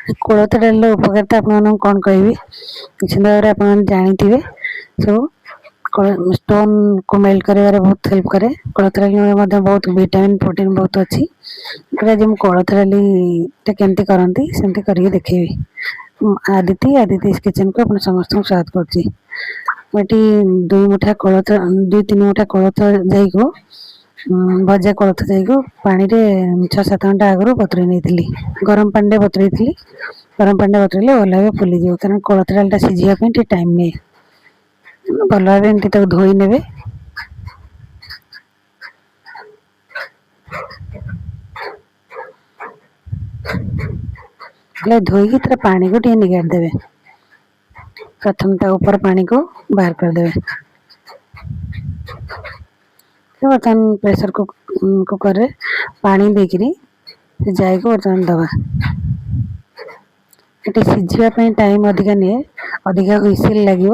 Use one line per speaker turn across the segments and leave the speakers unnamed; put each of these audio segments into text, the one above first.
कोलथ डाल उपकारिता आपन कौन कहबी निश्चित भाव आप जानी सब स्टोन को मेल्ट कर बहुत हेल्प करे। कोलथ डाल बहुत विटामिन प्रोटीन बहुत अच्छी। जो कोलथ डाली केमती करती सेमती करके देखेबी। आदिति किचन को अपन समस्त स्वागत करती। दुई मुठा कोलथ दुई तीन मुठा कोलथ जाई को भजा कोलथ जाई को पानी रे 6-7 घंटा आगु बतुरी नहीं गरम पानी बतुरी थी। गरम पानी बतुरले भल भाव फुली जाव कारण कोलथ डालटा सीझापी टाइम नहीं भल भाव एमती धोई ने धोईकी तर पानी को निगाड़ देवे। प्रथम ऊपर पानी को बाहर कर देवे। बर्तमान प्रेशर कुकर रे पानी देकरी जाए को बर्तमान दबा ये सीझापी टाइम अधिका निए अधिका हुइसिल लगे।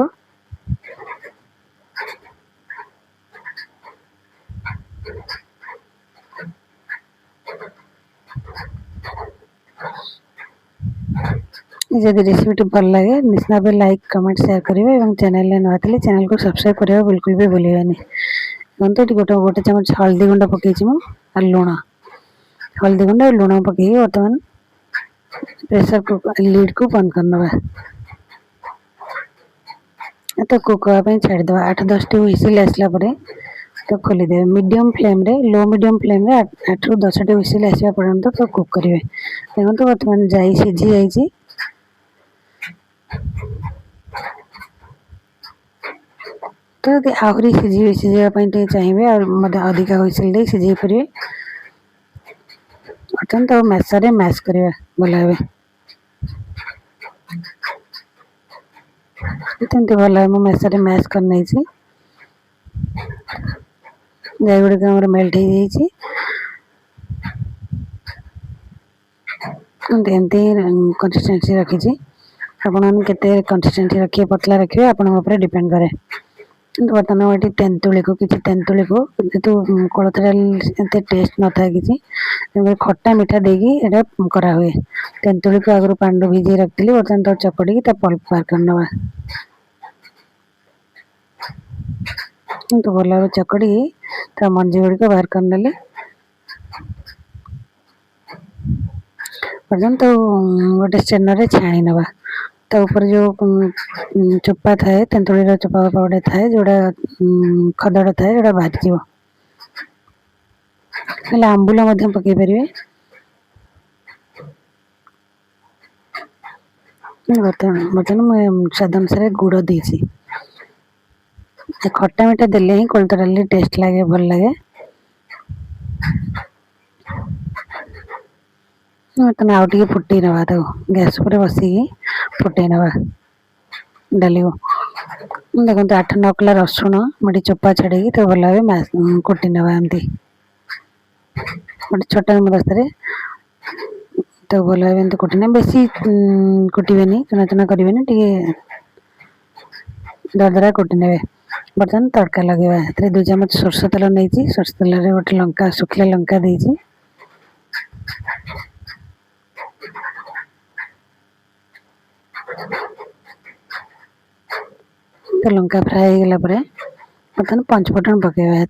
जदि रेसिपी भल लगे निश्चित लाइक कमेंट शेयर करेंगे और चैनल में नवा थे चैनल को सब्सक्राइब करने बिल्कुल भी भूलिए। गोटे गोटे चमच हल्दी गुंड पकई लुण हल्दी गुंड और लुण पकई बर्तमान प्रेशर कुकर लीड को बंद करनवा तो कुक होगा छाड़ीद 8-10 टी हुइसिल आसला तो खोलीदे। मीडियम फ्लेम रे लो मीडियम फ्लेम रे 8-ରୁ 10 टी हुइसिल आसवा पर्यंत तो कुक करेंगे। देखो बर्तमान जाई सीझी जाइए तो यदि आहरी सीझापी चाहिए और मत अधिका हुइसिल दे सीझे पारे बर्तमान तो मैसर मैश करवा भल भाव भल भाव मैसर मैश कर नहीं जाई गुड़ मेल्ट हो कंसिस्टेंसी रखी आपन केते कंसिस्टेंसी रखिए पतला रखिए आपन डिपेंड करे। बर्तमान ये तेंतुली को किसी तेंतुली को जेतु कोलथ डाल एत टेस्ट न था कि खट्टा मीठा देगी एटा करा हुए। तेंतुली को आगु पानी भिजे रखी बर्तमान तो चकड़ी पल्प बाहर करनवा तो भल भाव चकड़ी मंजी गुड़िक बाहर करने पर्यंत तो गोटे स्ट्रेनर छाणी नवा तो ऊपर जो चोपा थाए तेंतुली चोपा गोटे थाए जोड़ा खदड़ थाए जोड़ा बाहरी जीव आंबुल पकई पारे। बर्तमान मुझे स्वाद अनुसार गुड़ देसी खट्टा मीठा देले ही कोलथ डाल टेस्ट लगे भल लगे। बर्तमान आउ टे फुटे नवा तो गैस पर बसिकी फुटे नवा डाली को देखो 8-9 कला रसुण मुझे चोपा छाड़ी तो भल भाव कुटी नवा एमती गोटे छोटा मदस्तार तो भल भाव एमती कुटी बेसी कुटेनि चुना चुना करेंगे टे दरदरा कुटी ने। बर्तमान तड़का लगे 2 चमच सोरष तेल नहीं सोरष तेल गोटे लंका शुखला लंका देती तो लंका फ्राए होगा बर्तमान पंचफुटन पकेवा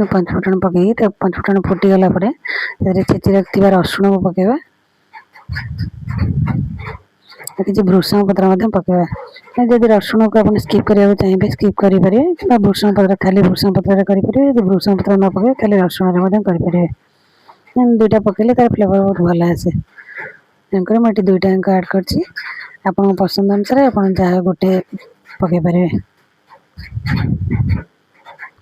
पंचफुटन पकई तो पंचफुटन फुटीगला छेची रखी रसुण को पकेवा किसी भृषंग पत्र पकेवा। जदि रसुण को आप स्किप करने चाहिए स्किप करेंगे कि भृषंग पत्र खाली भृषंग पत्र करेंगे भृषंग पत्र न पके खाली रसुण करेंगे दुईटा पकड़े तार फ्लेवर बहुत भल आसे तेणुकर मुझे दुईटा ऐड कर पसंद अनुसार आप जहाँ गोटे पकई पारे।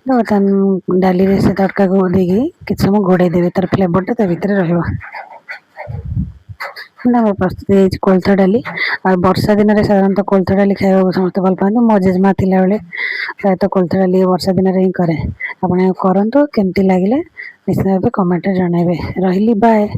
बर्तमान डाली से तड़का को देगी किसी समय घोड़े देवे तार फ्लेवरटा भितर प्रस्तुत कोलथ डाली और वर्षा दिन में साधारणतः कोलथ डाली खाया समस्त भल पाते। मो जेजमा थिला बेले प्रायतः कोलथ डाली वर्षा दिन में ही करे। आप करूँ केमती लगे निश्चित भाव कमेंट जनइबे। रही बाय।